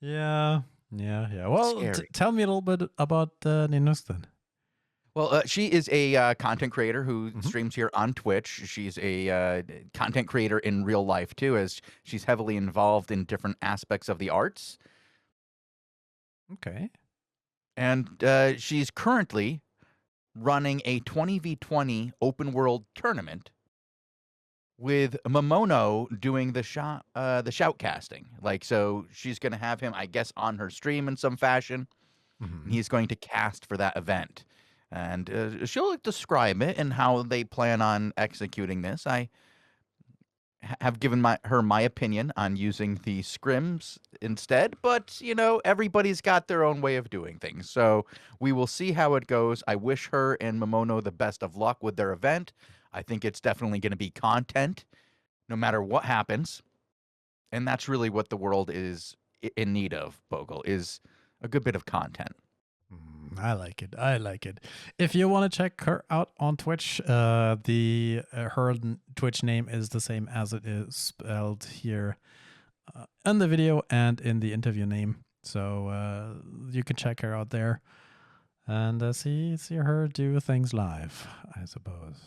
Yeah, yeah. Well, Scary. tell me a little bit about Nanusk then. Well, she is a content creator who Hmm. streams here on Twitch. She's a content creator in real life too, as she's heavily involved in different aspects of the arts. Okay. And she's currently running a 20v20 open world tournament with Mamono doing the shoutcasting. Like, so she's going to have him, I guess, on her stream in some fashion. And Hmm. he's going to cast for that event. And she'll describe it and how they plan on executing this. I have given her my opinion on using the scrims instead, but you know, everybody's got their own way of doing things. So we will see how it goes. I wish her and Mamono the best of luck with their event. I think it's definitely going to be content no matter what happens. And that's really what the world is in need of, Bogle, is a good bit of content. I like it. I like it. If you want to check her out on Twitch, the her Twitch name is the same as it is spelled here in the video and in the interview name. So you can check her out there and see her do things live, I suppose.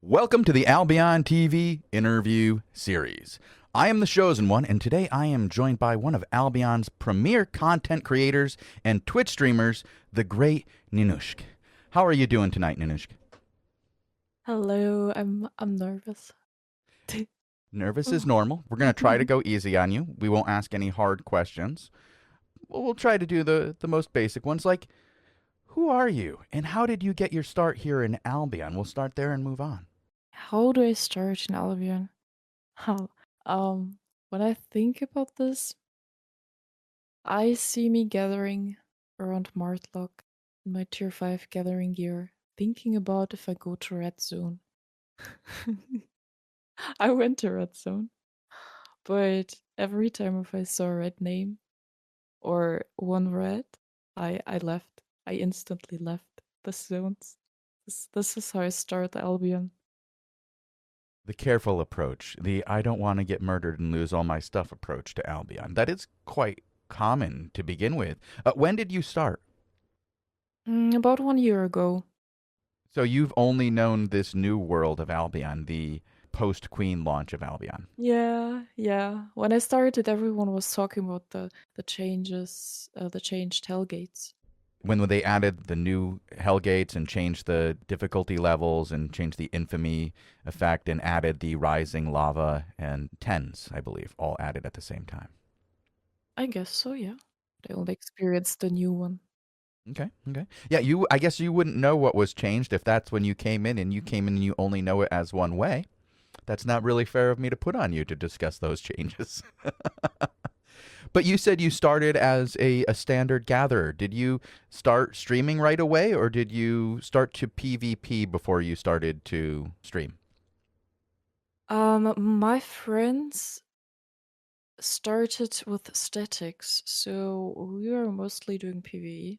Welcome to the Albion TV interview series. I am the chosen one, and today I am joined by one of Albion's premier content creators and Twitch streamers, the great Nanusk. How are you doing tonight, Nanusk? Hello, I'm nervous. Nervous is normal. We're going to try to go easy on you. We won't ask any hard questions. We'll try to do the most basic ones, like, who are you, and how did you get your start here in Albion? We'll start there and move on. How do I start in Albion? How? When I think about this, I see me gathering around Martlock in my tier 5 gathering gear, thinking about if I go to Red Zone. I went to Red Zone, but every time if I saw a red name or one red, I left. I instantly left the zones. This is how I start Albion. The careful approach, the I don't want to get murdered and lose all my stuff approach to Albion. That is quite common to begin with. When did you start? About 1 year ago. So you've only known this new world of Albion, the post-Queen launch of Albion. Yeah. When I started, everyone was talking about the changes, the changed Hellgates. When they added the new Hellgates and changed the difficulty levels and changed the infamy effect and added the rising lava and tens, I believe, all added at the same time. I guess so, yeah. I only experienced the new one. Okay. Yeah, I guess you wouldn't know what was changed if that's when you came in and you only know it as one way. That's not really fair of me to put on you to discuss those changes. But you said you started as a standard gatherer. Did you start streaming right away, or did you start to PvP before you started to stream? My friends started with statics, so we were mostly doing PvE.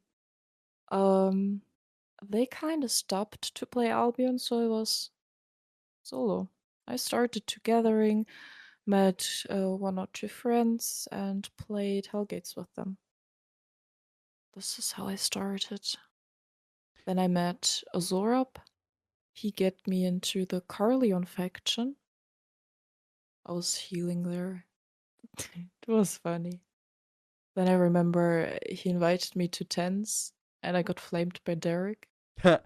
They kind of stopped to play Albion, so I was solo. I started to gathering, met 1 or 2 friends, and played Hellgates with them. This is how I started. Then I met Azorab. He get me into the Carleon faction. I was healing there. It was funny. Then I remember he invited me to tens, and I got flamed by Derek. But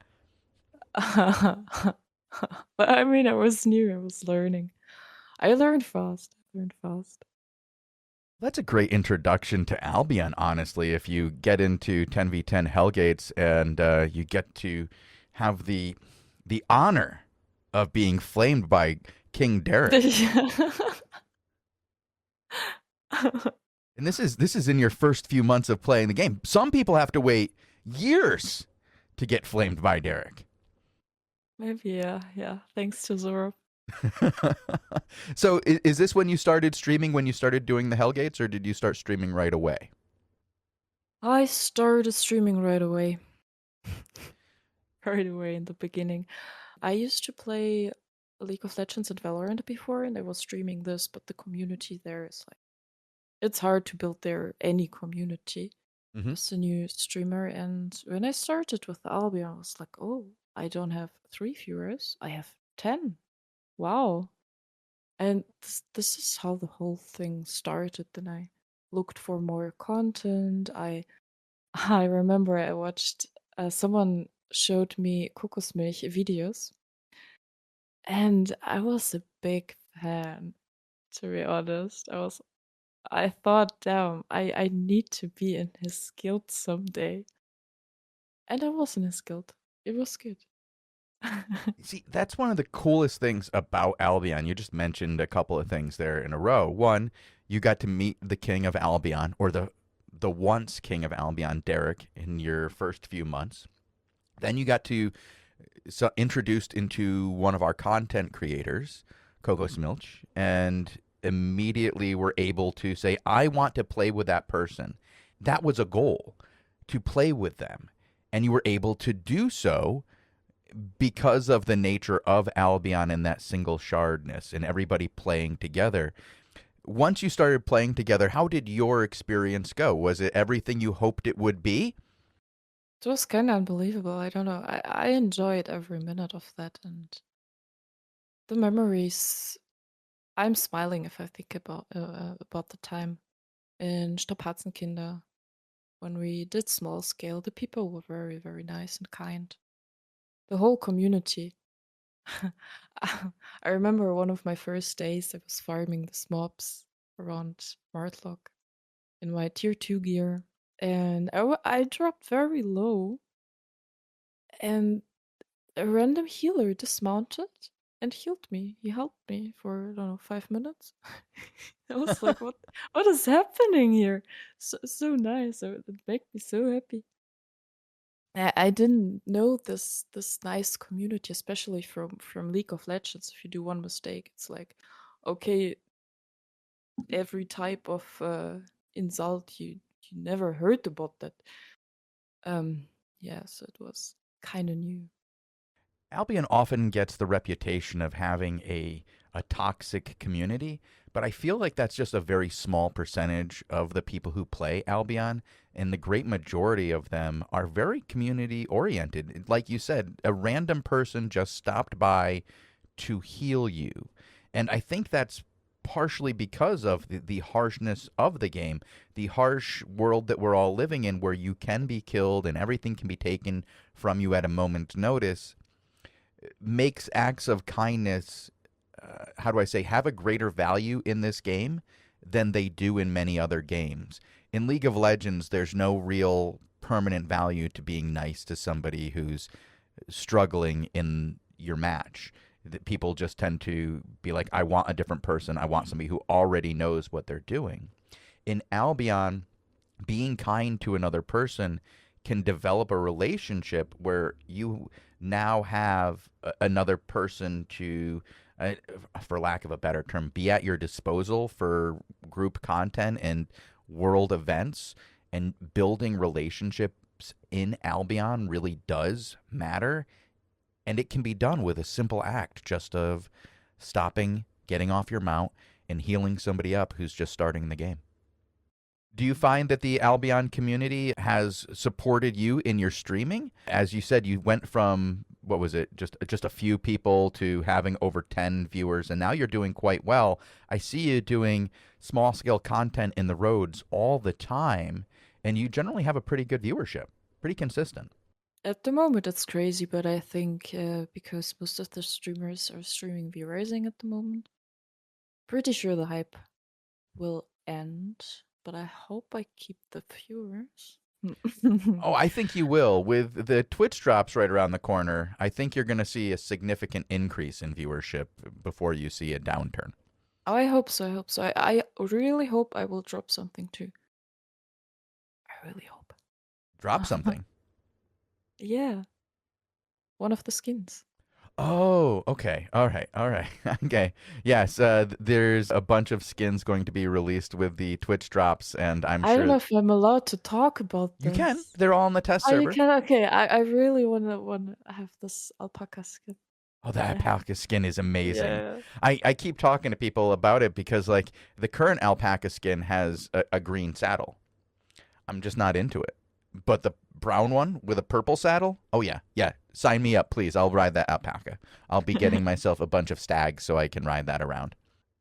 I mean, I was new. I was learning. I learned fast. That's a great introduction to Albion, honestly. If you get into 10v10 Hellgates and you get to have the honor of being flamed by King Derek. And this is in your first few months of playing the game. Some people have to wait years to get flamed by Derek. Maybe, yeah. Thanks to Zorab. So is this when you started streaming, when you started doing the Hellgates, or did you start streaming right away? I started streaming right away. Right away in the beginning. I used to play League of Legends and Valorant before, and I was streaming this, but the community there is like, it's hard to build there any community Mm-hmm. as a new streamer. And when I started with Albion, I was like, oh, I don't have 3 viewers, I have 10. Wow. And this is how the whole thing started. Then I looked for more content. I remember I watched someone showed me Kokosmilch videos, and I was a big fan, to be honest. I thought, damn, I need to be in his guild someday. And I was in his guild. It was good. See, that's one of the coolest things about Albion. You just mentioned a couple of things there in a row. One, you got to meet the king of Albion, or the once king of Albion, Derek, in your first few months. Then you got to introduced into one of our content creators, Coco Smilch, and immediately were able to say, I want to play with that person. That was a goal, to play with them. And you were able to do so because of the nature of Albion and that single shardness and everybody playing together. Once you started playing together, how did your experience go? Was it everything you hoped it would be? It was kind of unbelievable. I don't know. I enjoyed every minute of that, and the memories. I'm smiling if I think about the time in Strapazenkinder when we did small scale. The people were very, very nice and kind. The whole community. I remember one of my first days, I was farming the mobs around Martlock in my tier 2 gear, and I dropped very low, and a random healer dismounted and healed me. He helped me for, I don't know, 5 minutes. I was like, what is happening here? So nice. It made me so happy. I didn't know this nice community, especially from League of Legends. If you do one mistake, it's like, okay, every type of insult you never heard about that. Yeah, so it was kind of new. Albion often gets the reputation of having a toxic community, but I feel like that's just a very small percentage of the people who play Albion, and the great majority of them are very community oriented. Like you said, a random person just stopped by to heal you. And I think that's partially because of the harshness of the game, the harsh world that we're all living in, where you can be killed and everything can be taken from you at a moment's notice, makes acts of kindness, how do I say, have a greater value in this game than they do in many other games. In League of Legends, there's no real permanent value to being nice to somebody who's struggling in your match. People just tend to be like, I want a different person. I want somebody who already knows what they're doing. In Albion, being kind to another person can develop a relationship where you now have another person to, for lack of a better term, be at your disposal for group content and world events. And building relationships in Albion really does matter. And it can be done with a simple act just of stopping, getting off your mount, and healing somebody up who's just starting the game. Do you find that the Albion community has supported you in your streaming? As you said, you went from, what was it, just a few people to having over 10 viewers, and now you're doing quite well. I see you doing small scale content in the roads all the time, and you generally have a pretty good viewership, pretty consistent. At the moment, it's crazy, but I think because most of the streamers are streaming V-Rising at the moment, pretty sure the hype will end, but I hope I keep the viewers. Oh, I think you will. With the Twitch drops right around the corner, I think you're going to see a significant increase in viewership before you see a downturn. Oh, I hope so. I hope so. I really hope I will drop something too. I really hope. Drop something. Yeah. One of the skins. Oh, okay. All right. All right. Okay. Yes, there's a bunch of skins going to be released with the Twitch drops, and I'm I don't sure know if I'm allowed to talk about you can. this. They're all on the test Oh, you server. can? Okay, I really wanna have this alpaca skin. Oh, But that alpaca skin is amazing. yeah. I keep talking to people about it because, like, the current alpaca skin has a green saddle. I'm just not into it. But the brown one with a purple saddle? Oh, yeah. Yeah. Sign me up, please. I'll ride that alpaca. I'll be getting myself a bunch of stags so I can ride that around.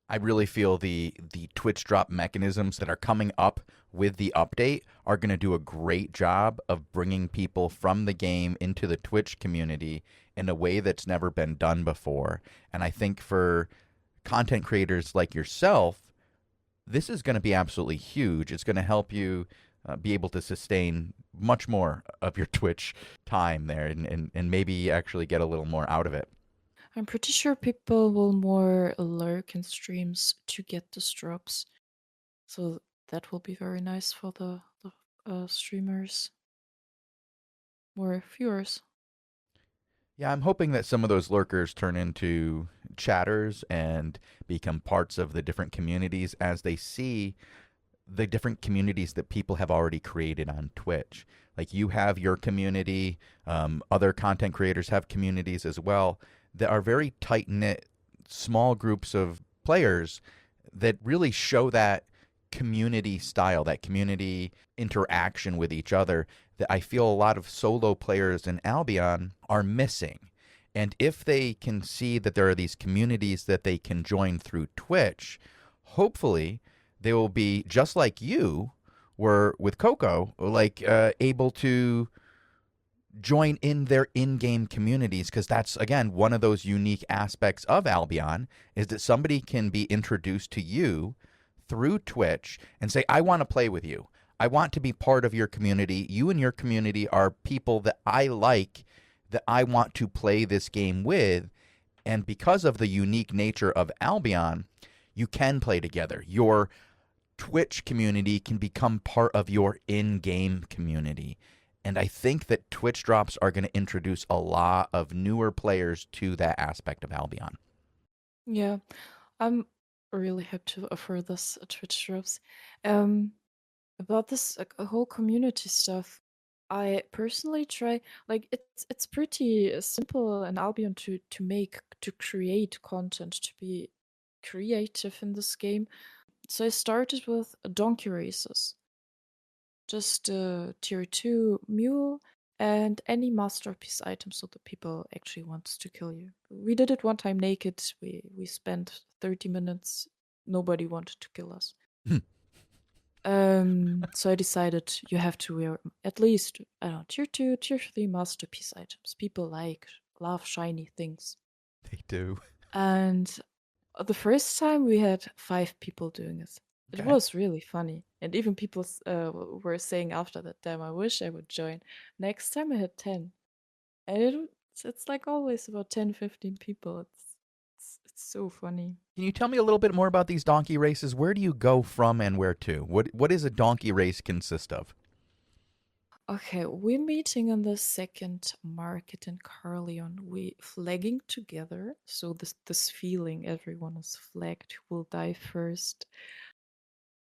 I really feel the Twitch drop mechanisms that are coming up with the update are going to do a great job of bringing people from the game into the Twitch community in a way that's never been done before. And I think for content creators like yourself, this is going to be absolutely huge. It's going to help you be able to sustain much more of your Twitch time there and maybe actually get a little more out of it. I'm pretty sure people will more lurk in streams to get the drops. So that will be very nice for the streamers. More viewers. Yeah, I'm hoping that some of those lurkers turn into chatters and become parts of the different communities as they see the different communities that people have already created on Twitch. Like you have your community, other content creators have communities as well that are very tight knit, small groups of players that really show that community style, that community interaction with each other that I feel a lot of solo players in Albion are missing. And if they can see that there are these communities that they can join through Twitch, hopefully they will be just like you were with Coco, like able to join in their in-game communities, because that's again one of those unique aspects of Albion is that somebody can be introduced to you through Twitch and say, I want to play with you. I want to be part of your community. You and your community are people that I like, that I want to play this game with. And because of the unique nature of Albion, you can play together. Your Twitch community can become part of your in-game community. And I think that Twitch drops are going to introduce a lot of newer players to that aspect of Albion. Yeah, I'm really happy to offer this Twitch drops. About this whole community stuff, I personally try like it's pretty simple in Albion to create content, to be creative in this game. So I started with donkey races, just tier 2 mule and any masterpiece item so the people actually wants to kill you. We did it one time naked. We spent 30 minutes. Nobody wanted to kill us. So I decided you have to wear at least, I don't know, tier 2, tier 3 masterpiece items. People love shiny things. They do. And the first time we had 5 people doing it. It Okay. was really funny. And even people were saying after that, damn, I wish I would join. Next time I had 10. And it's like always about 10, 15 people. It's so funny. Can you tell me a little bit more about these donkey races? Where do you go from and where to? What does a donkey race consist of? Okay, we're meeting in the second market in Carleon. We flagging together. So this feeling everyone is flagged who will die first.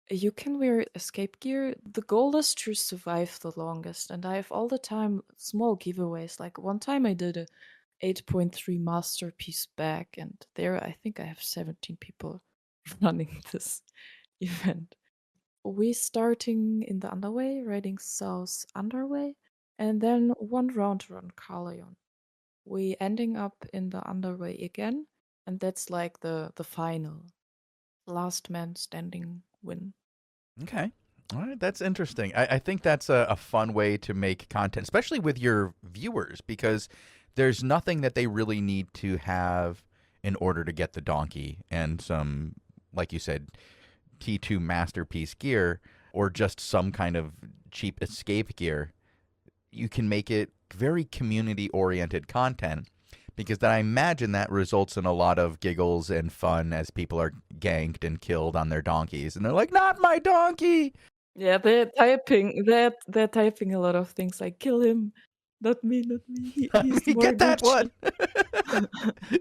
You can wear escape gear. The goal is to survive the longest, and I have all the time small giveaways. Like one time I did a 8.3 masterpiece bag, and there I think I have 17 people running this event. We starting in the underway, riding south underway, and then one round run Carleon. We ending up in the underway again, and that's like the final. Last man standing win. Okay. All right, that's interesting. I think that's a fun way to make content, especially with your viewers, because there's nothing that they really need to have in order to get the donkey and some, like you said, T2 masterpiece gear or just some kind of cheap escape gear. You can make it very community-oriented content because then I imagine that results in a lot of giggles and fun as people are ganked and killed on their donkeys. And they're like, not my donkey! Yeah, they're typing a lot of things like kill him. Not me, not me. He's You more get that Gucci. one.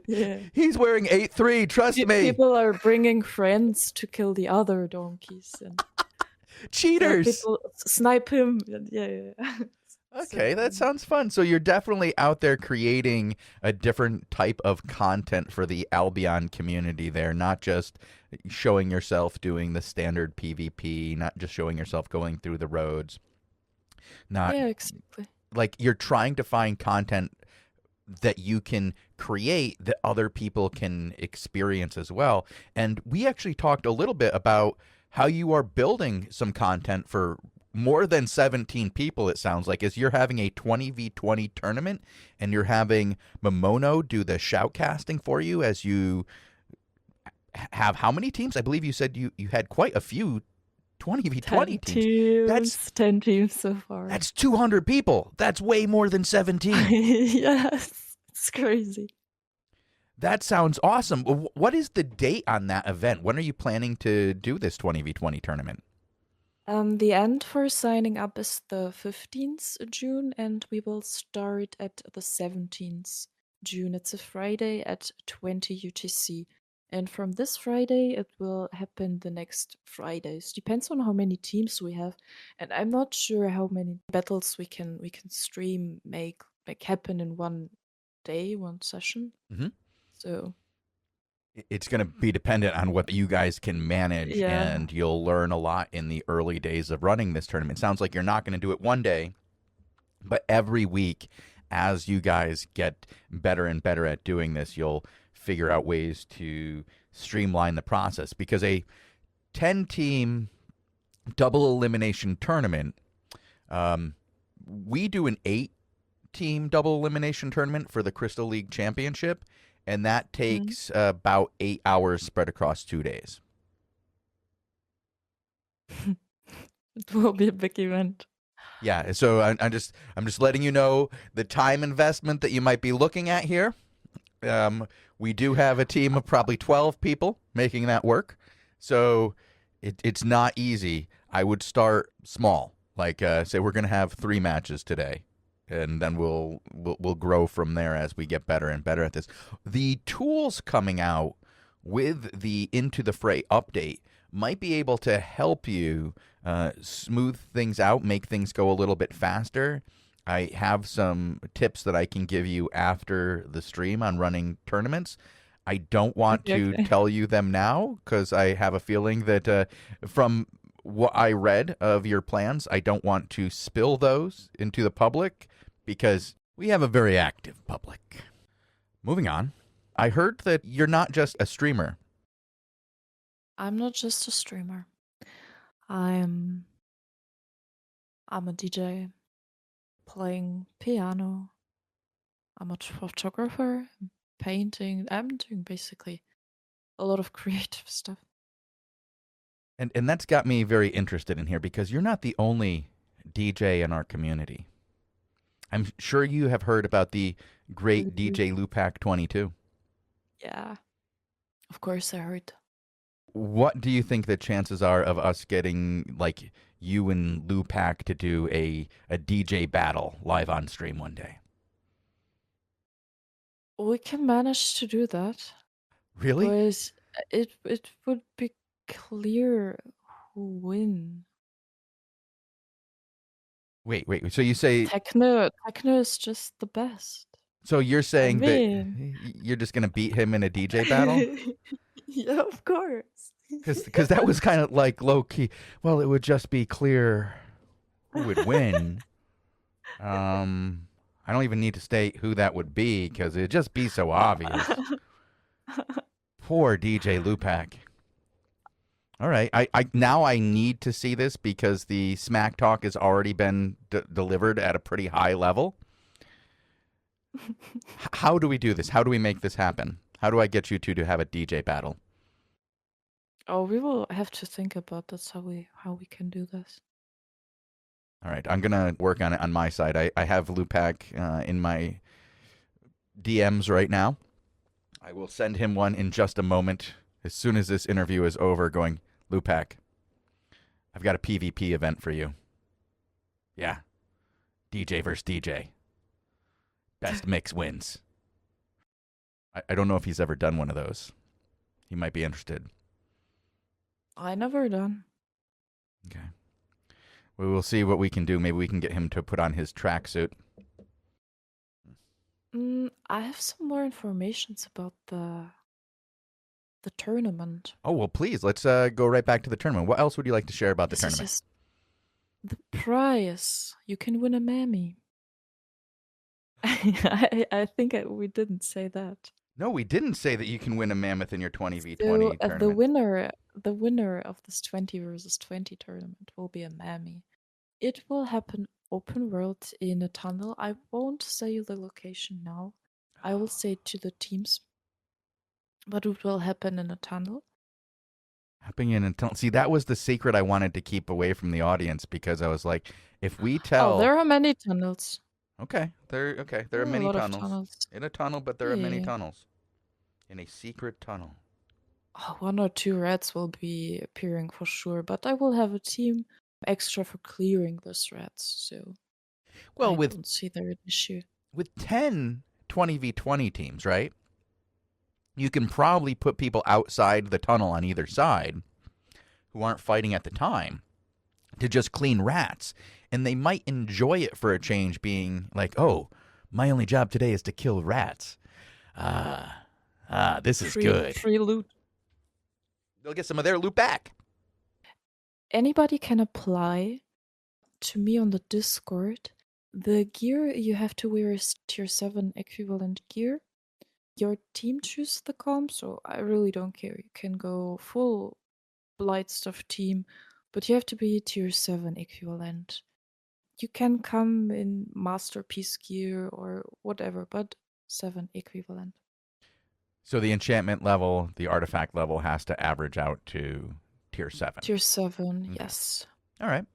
Yeah. He's wearing 8-3, trust me. People are bringing friends to kill the other donkeys, and Cheaters. people snipe him. Yeah. Okay, So, that sounds fun. So you're definitely out there creating a different type of content for the Albion community there, not just showing yourself doing the standard PvP, not just showing yourself going through the roads. Not yeah, exactly. like you're trying to find content that you can create that other people can experience as well. And we actually talked a little bit about how you are building some content for more than 17 people, it sounds like, is you're having a 20v20 tournament and you're having Mamono do the shoutcasting for you as you have how many teams? I believe you said you had quite a few 20v20 teams. That's 10 teams so far. That's 200 people. That's way more than 17. Yes, it's crazy. That sounds awesome. What is the date on that event? When are you planning to do this 20v20 tournament? The end for signing up is the 15th June, and we will start at the 17th June. It's a Friday at 20 UTC. And from this Friday, it will happen the next Fridays. Depends on how many teams we have, and I'm not sure how many battles we can stream make happen in one day, one session. Mm-hmm. So it's going to be dependent on what you guys can manage, and you'll learn a lot in the early days of running this tournament. It sounds like you're not going to do it one day, but every week, as you guys get better and better at doing this, you'll figure out ways to streamline the process, because a 10-team double elimination tournament, we do an 8-team double elimination tournament for the Crystal League Championship, and that takes about 8 hours spread across 2 days. It will be a big event. Yeah, so I'm just letting you know the time investment that you might be looking at here. We do have a team of probably 12 people making that work, so it's not easy. I would start small, like say we're going to have 3 matches today, and then we'll grow from there as we get better and better at this. The tools coming out with the Into the Fray update might be able to help you smooth things out, make things go a little bit faster. I have some tips that I can give you after the stream on running tournaments. I don't want to tell you them now because I have a feeling that from what I read of your plans, I don't want to spill those into the public because we have a very active public. Moving on, I heard that you're not just a streamer. I'm not just a streamer. I'm a DJ playing piano. I'm a photographer, painting. I'm doing basically a lot of creative stuff. And that's got me very interested in here because you're not the only DJ in our community. I'm sure you have heard about the great DJ Lupac 22. Yeah, of course I heard. What do you think the chances are of us getting like you and Lupac to do a DJ battle live on stream one day? We can manage to do that. Really? Because it would be clear who win. Wait. So you say Techno is just the best. So you're saying that you're just gonna beat him in a DJ battle? Yeah, of course. Because that was kind of like low key. Well, it would just be clear who would win. I don't even need to state who that would be because it'd just be so obvious. Poor DJ Lupac. All right, now I need to see this because the smack talk has already been delivered at a pretty high level. How do we do this? How do we make this happen? How do I get you two to have a DJ battle? Oh, we will have to think about that's how we can do this. All right, I'm gonna work on it on my side. I have Lupac in my DMs right now. I will send him one in just a moment. As soon as this interview is over, going, Lupac, I've got a PvP event for you. Yeah, DJ versus DJ. Best mix wins. I don't know if he's ever done one of those. He might be interested. I never done. Okay. We will see what we can do. Maybe we can get him to put on his tracksuit. I have some more informations about the tournament. Oh, well, please, let's go right back to the tournament. What else would you like to share about the This is tournament? just the prize. You can win a mammy. I think we didn't say that. No, we didn't say that you can win a Mammoth in your 20v20 So tournament. the winner of this 20 versus 20 tournament will be a mammy. It will happen open world in a tunnel. I won't say the location now. I will say it to the teams. But it will happen in a tunnel. Happening in a tunnel. See, that was the secret I wanted to keep away from the audience because I was like, if we tell... Oh, there are many tunnels. Okay, there are many a lot tunnels. of tunnels. In a tunnel, but there are many Yeah. tunnels. In a secret tunnel. Oh, 1 or 2 rats will be appearing for sure, but I will have a team extra for clearing those rats, so Well, I don't see there an issue. with 10 20v20 teams, right? You can probably put people outside the tunnel on either side who aren't fighting at the time to just clean rats. And they might enjoy it for a change, being like, oh, my only job today is to kill rats. This is good. Free loot. They'll get some of their loot back. Anybody can apply to me on the Discord. The gear you have to wear is tier 7 equivalent gear. Your team chooses the comp, so I really don't care. You can go full Blight stuff team, but you have to be tier 7 equivalent. You can come in masterpiece gear or whatever, but 7 equivalent. So the enchantment level, the artifact level has to average out to tier 7. Tier 7, Okay. yes. All right.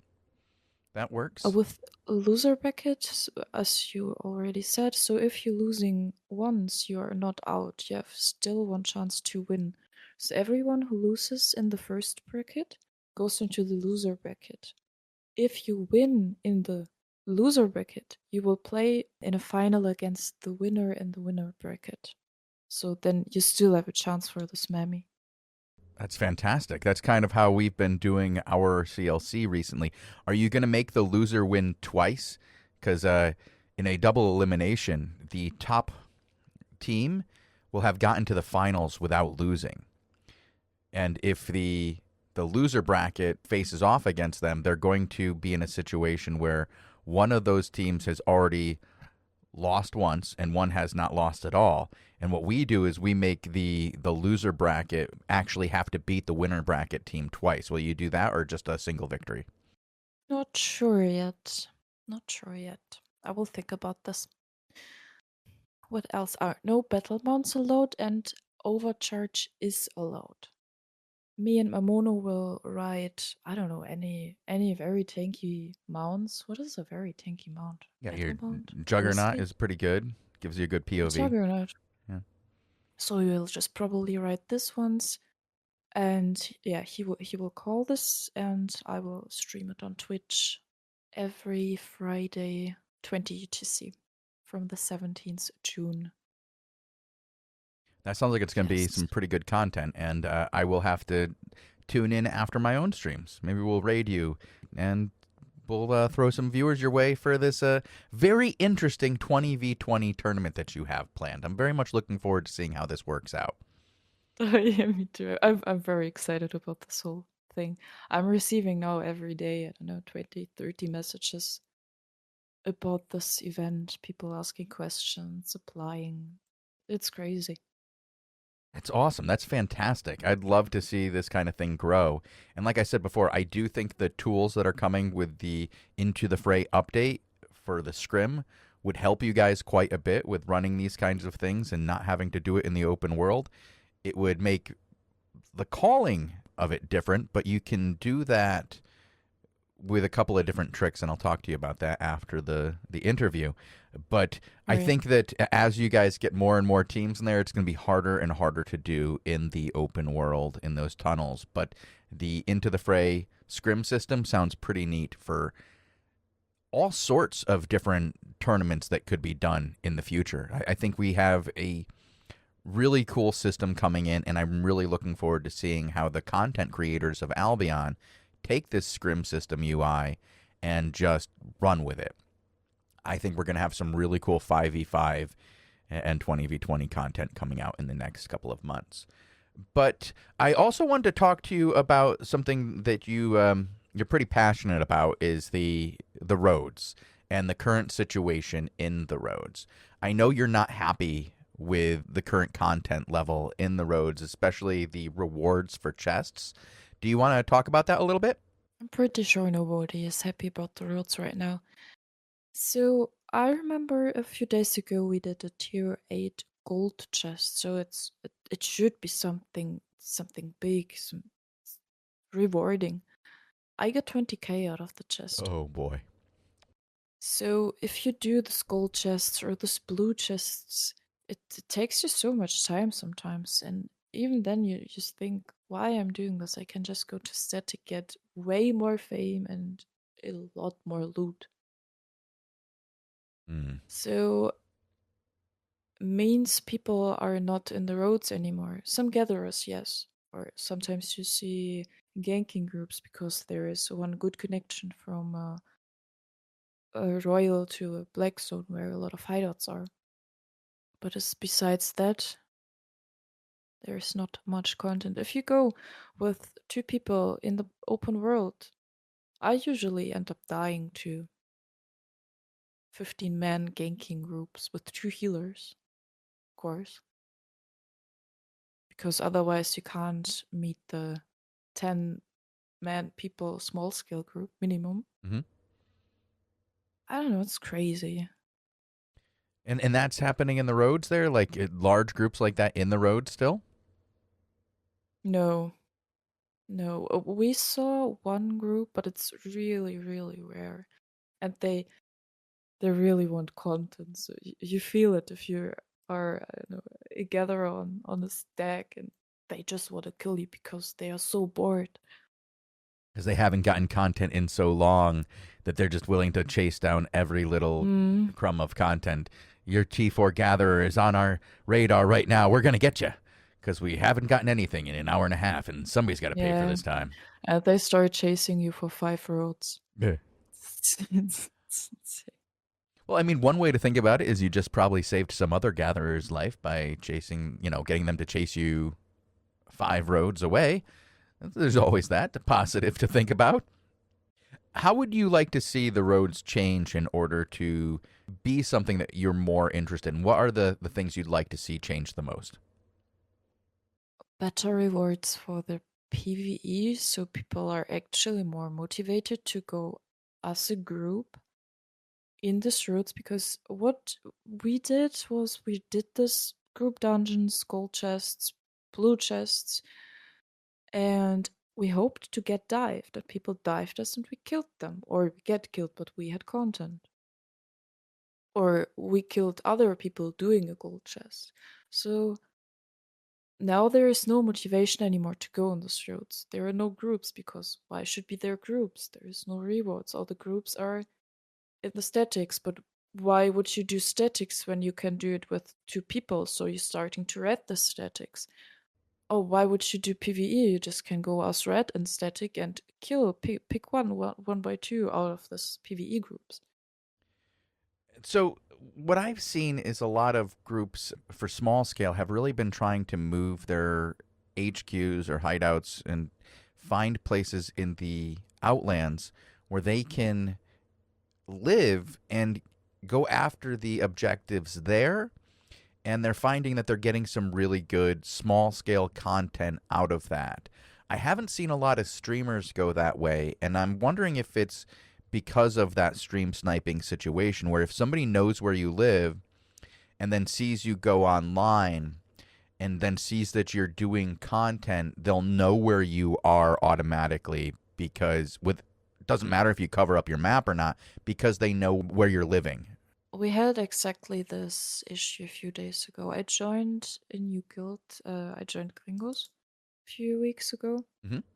That works. With loser bracket, as you already said, so if you're losing once, you are not out. You have still one chance to win. So everyone who loses in the first bracket goes into the loser bracket. If you win in the loser bracket, you will play in a final against the winner in the winner bracket. So then you still have a chance for this mammy. That's fantastic. That's kind of how we've been doing our CLC recently. Are you going to make the loser win twice? Because in a double elimination, the top team will have gotten to the finals without losing. And if the loser bracket faces off against them, they're going to be in a situation where one of those teams has already lost once and one has not lost at all. And what we do is we make the loser bracket actually have to beat the winner bracket team twice. Will you do that or just a single victory? Not sure yet. I will think about this. What else are no battle mounts allowed and overcharge is allowed. Me and Mamono will ride, I don't know, any very tanky mounts. What is a very tanky mount? Yeah, Battle your mount? Juggernaut Honestly? is pretty good. Gives you a good POV. Juggernaut. Yeah. So we will just probably ride this once, and yeah, he will call this, and I will stream it on Twitch every Friday, 20 UTC, from the 17th June. That sounds like it's going to be Yes. some pretty good content, and I will have to tune in after my own streams. Maybe we'll raid you, and we'll throw some viewers your way for this very interesting 20v20 tournament that you have planned. I'm very much looking forward to seeing how this works out. Yeah, me too. I'm very excited about this whole thing. I'm receiving now every day, I don't know, 20, 30 messages about this event, people asking questions, applying. It's crazy. It's awesome. That's fantastic. I'd love to see this kind of thing grow. And like I said before, I do think the tools that are coming with the Into the Fray update for the scrim would help you guys quite a bit with running these kinds of things and not having to do it in the open world. It would make the calling of it different, but you can do that with a couple of different tricks, and I'll talk to you about that after the interview. But I Right. think that as you guys get more and more teams in there, it's going to be harder and harder to do in the open world in those tunnels. But the Into the Fray scrim system sounds pretty neat for all sorts of different tournaments that could be done in the future. I think we have a really cool system coming in, and I'm really looking forward to seeing how the content creators of Albion take this scrim system UI and just run with it. I think we're going to have some really cool 5v5 and 20v20 content coming out in the next couple of months. But I also wanted to talk to you about something that you're pretty passionate about, is the roads and the current situation in the roads. I know you're not happy with the current content level in the roads, especially the rewards for chests. Do you want to talk about that a little bit? I'm pretty sure nobody is happy about the roads right now. So I remember a few days ago we did a tier 8 gold chest, so it should be something big, some rewarding. I got 20k out of the chest. Oh boy. So if you do the gold chests or the blue chests, it takes you so much time sometimes, and even then you just think, why I'm doing this? I can just go to static, get way more fame and a lot more loot. So means people are not in the roads anymore. Some gatherers, yes. Or sometimes you see ganking groups because there is one good connection from a royal to a black zone where a lot of hideouts are. But besides that, there's not much content. If you go with 2 people in the open world, I usually end up dying to 15-man ganking groups with 2 healers, of course. Because otherwise you can't meet the 10-man people small scale group minimum. Mm-hmm. I don't know, it's crazy. And that's happening in the roads there, like large groups like that in the roads still? No. We saw one group, but it's really, really rare. And they really want content. So you feel it if you are, I don't know, a gatherer on a stack, and they just want to kill you because they are so bored. Because they haven't gotten content in so long that they're just willing to chase down every little crumb of content. Your T4 gatherer is on our radar right now. We're going to get you because we haven't gotten anything in an hour and a half, and somebody's got to pay for this time. And they start chasing you for 5 roads. Yeah. It's insane. Well, I mean, one way to think about it is you just probably saved some other gatherer's life by chasing, getting them to chase you 5 roads away. There's always that positive to think about. How would you like to see the roads change in order to be something that you're more interested in? What are the things you'd like to see change the most? Better rewards for the PvE, so people are actually more motivated to go as a group in these roads, because what we did was we did this group dungeons, gold chests, blue chests, and we hoped to get dived, that people dived us and we killed them, or we get killed but we had content, or we killed other people doing a gold chest. So now there is no motivation anymore to go on those roads. There are no groups, because why should be there groups? There is no rewards. All the groups are in the statics, but why would you do statics when you can do it with 2 people? So you're starting to red the statics. Oh, why would you do PvE? You just can go as red and static and kill, pick one by 2 out of this PvE groups. So what I've seen is a lot of groups for small scale have really been trying to move their HQs or hideouts and find places in the Outlands where they can live and go after the objectives there. And they're finding that they're getting some really good small scale content out of that. I haven't seen a lot of streamers go that way, and I'm wondering if it's because of that stream sniping situation, where if somebody knows where you live and then sees you go online and then sees that you're doing content, they'll know where you are automatically, because it doesn't matter if you cover up your map or not, because they know where you're living. We had exactly this issue a few days ago. I joined a new guild. I joined Gringos a few weeks ago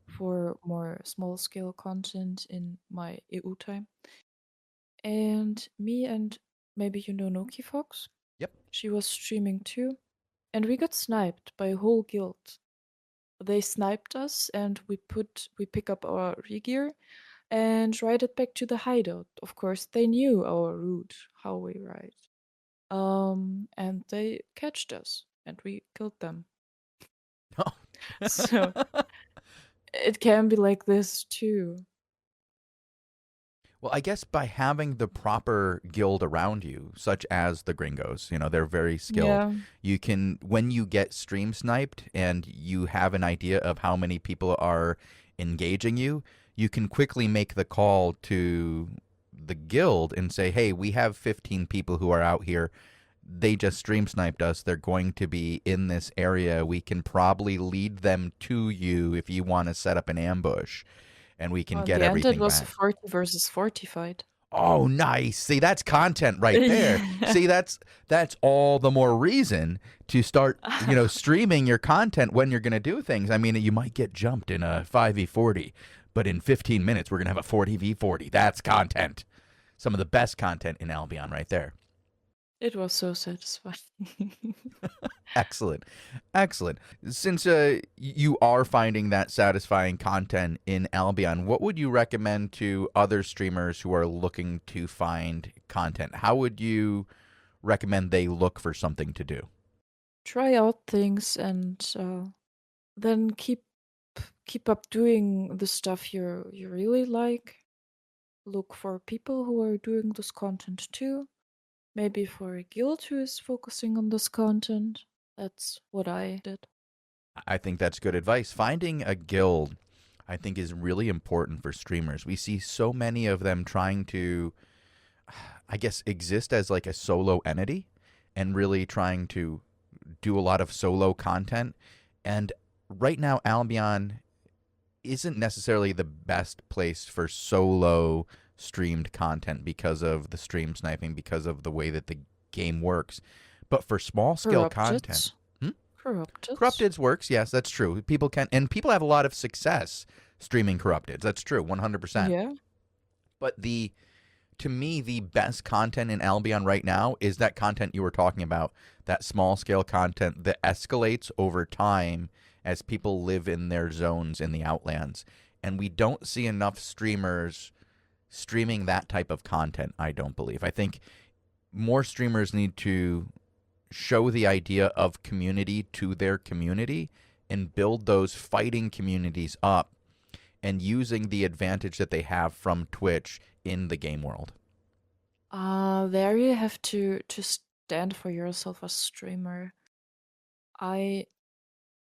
for more small scale content in my EU time. and me and maybe you know Noki Fox. Yep. She was streaming too, and we got sniped by a whole guild. They sniped us, and we pick up our gear and ride it back to the hideout. Of course, they knew our route, how we ride. And they catched us, and we killed them. Oh. So it can be like this too. Well, I guess by having the proper guild around you, such as the Gringos, they're very skilled. Yeah. You can, when you get stream sniped and you have an idea of how many people are engaging you, you can quickly make the call to the guild and say, hey, we have 15 people who are out here. They just stream sniped us. They're going to be in this area. We can probably lead them to you if you want to set up an ambush. And we can get everything it was back. a 40 versus 40 fight. Oh, nice. See, that's content right there. See, that's all the more reason to start, streaming your content when you're going to do things. I mean, you might get jumped in a 5v40, but in 15 minutes, we're going to have a 40v40. That's content. Some of the best content in Albion right there. It was so satisfying. Excellent. Excellent. Since you are finding that satisfying content in Albion, what would you recommend to other streamers who are looking to find content? How would you recommend they look for something to do? Try out things and then keep up doing the stuff you really like. Look for people who are doing this content too. Maybe for a guild who is focusing on this content. That's what I did. I think that's good advice. Finding a guild, I think, is really important for streamers. We see so many of them trying to, I guess, exist as like a solo entity and really trying to do a lot of solo content. And right now, Albion isn't necessarily the best place for solo streamed content because of the stream sniping, because of the way that the game works. But for small scale content, Corrupteds works. Yes, that's true. People have a lot of success streaming Corrupteds. That's true, 100%. Yeah. But to me, the best content in Albion right now is that content you were talking about, that small scale content that escalates over time as people live in their zones in the Outlands. And we don't see enough streamers streaming that type of content, I don't believe. I think more streamers need to show the idea of community to their community and build those fighting communities up and using the advantage that they have from Twitch in the game world. There you have to stand for yourself as streamer. I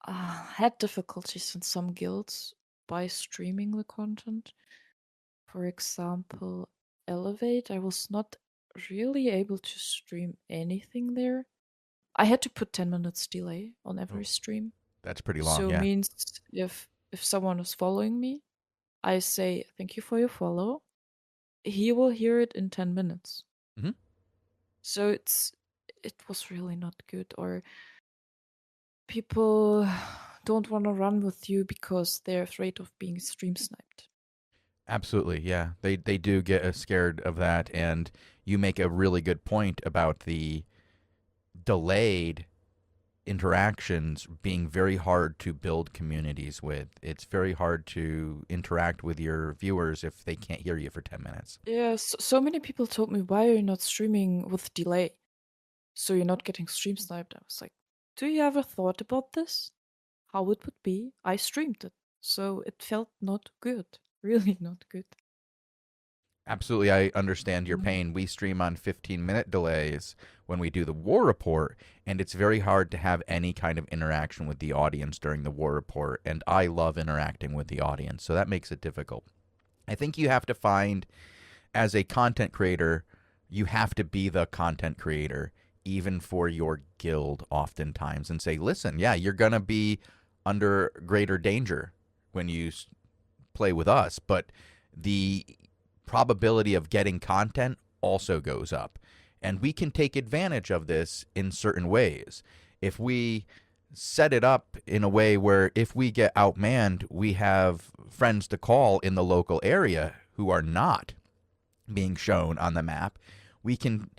had difficulties in some guilds by streaming the content. For example, Elevate, I was not really able to stream anything there. I had to put 10 minutes delay on every stream. That's pretty long, so yeah. So means if someone is following me, I say, thank you for your follow. He will hear it in 10 minutes. Mm-hmm. So it was really not good. Or people don't want to run with you because they're afraid of being stream sniped. Absolutely, yeah. They do get scared of that, and you make a really good point about the delayed interactions being very hard to build communities with. It's very hard to interact with your viewers if they can't hear you for 10 minutes. Yeah, so many people told me, why are you not streaming with delay? So you're not getting stream sniped. I was like, do you ever thought about this? How it would be? I streamed it, so it felt not good. Really not good. Absolutely, I understand your pain. We stream on 15-minute delays when we do the war report, and it's very hard to have any kind of interaction with the audience during the war report, and I love interacting with the audience, so that makes it difficult. I think you have to find, as a content creator, you have to be the content creator, even for your guild oftentimes, and say, listen, yeah, you're going to be under greater danger when you play with us, but the probability of getting content also goes up. And we can take advantage of this in certain ways. If we set it up in a way where if we get outmanned, we have friends to call in the local area who are not being shown on the map, we can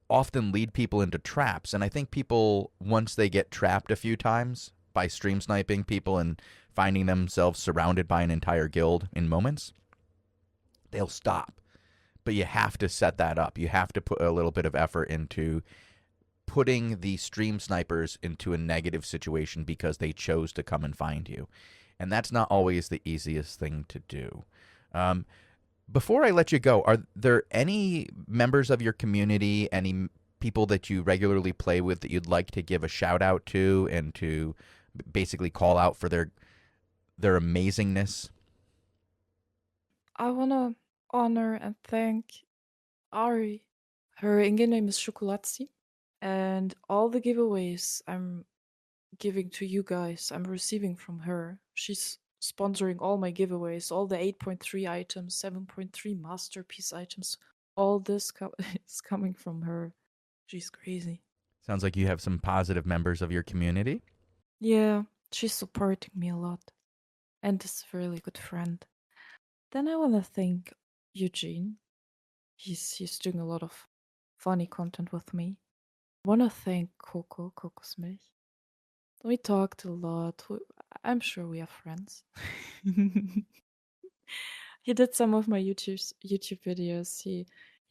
often lead people into traps. And I think people, once they get trapped a few times by stream sniping people and finding themselves surrounded by an entire guild in moments, they'll stop. But you have to set that up. You have to put a little bit of effort into putting the stream snipers into a negative situation because they chose to come and find you. And that's not always the easiest thing to do. Before I let you go, are there any members of your community, any people that you regularly play with that you'd like to give a shout out to and to basically call out for their amazingness? I want to honor and thank Ari. Her in-game name is Chocolatzi. And all the giveaways I'm giving to you guys, I'm receiving from her. She's sponsoring all my giveaways, all the 8.3 items, 7.3 masterpiece items. All this is coming from her. She's crazy. Sounds like you have some positive members of your community. Yeah, she's supporting me a lot. And is a really good friend. Then I want to thank Eugene. He's doing a lot of funny content with me. I want to thank Coco, Kokosmilch. We talked a lot. I'm sure we are friends. He did some of my YouTube videos. He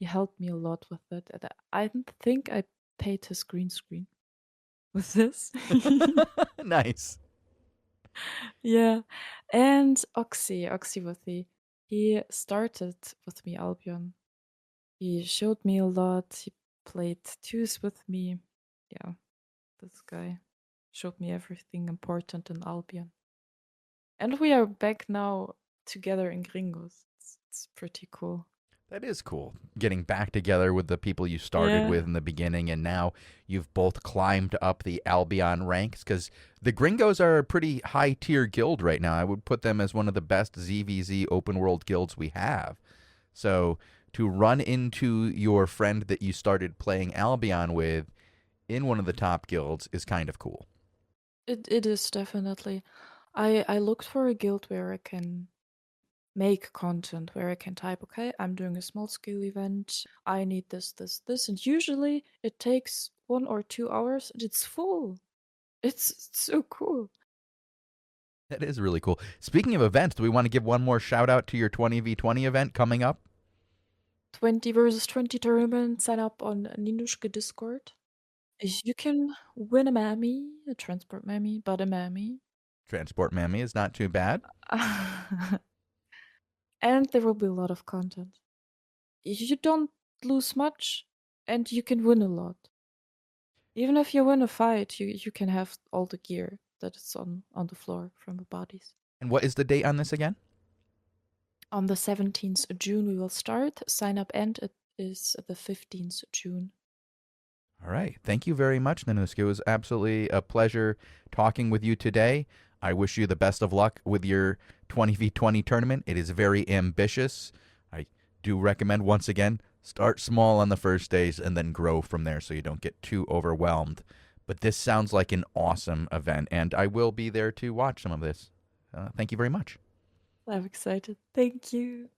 helped me a lot with it. And I think I paid his green screen with this. Nice. Yeah. And Oxy with the he started with me Albion. He showed me a lot. He played twos with me. Yeah, this guy showed me everything important in Albion. And we are back now together in Gringos. It's pretty cool. That is cool. Getting back together with the people you started with in the beginning, and now you've both climbed up the Albion ranks, because the Gringos are a pretty high-tier guild right now. I would put them as one of the best ZVZ open-world guilds we have. So to run into your friend that you started playing Albion with in one of the top guilds is kind of cool. It is definitely. I looked for a guild where I can make content, where I can type, okay, I'm doing a small scale event, I need this, and usually it takes 1 or 2 hours and it's full. It's so cool. That is really cool. Speaking of events, do we want to give one more shout out to your 20v20 event coming up? 20 versus 20 tournament, sign up on Nanusk Discord. You can win a mammy, a transport mammy, but a mammy. Transport mammy is not too bad. And there will be a lot of content. You don't lose much, and you can win a lot. Even if you win a fight, you can have all the gear that is on the floor from the bodies. And what is the date on this again? On the 17th of June we will start. Sign up end is the 15th of June. All right. Thank you very much, Nanusk. It was absolutely a pleasure talking with you today. I wish you the best of luck with your 20v20 tournament. It is very ambitious. I do recommend, once again, start small on the first days and then grow from there so you don't get too overwhelmed. But this sounds like an awesome event, and I will be there to watch some of this. Thank you very much. I'm excited. Thank you.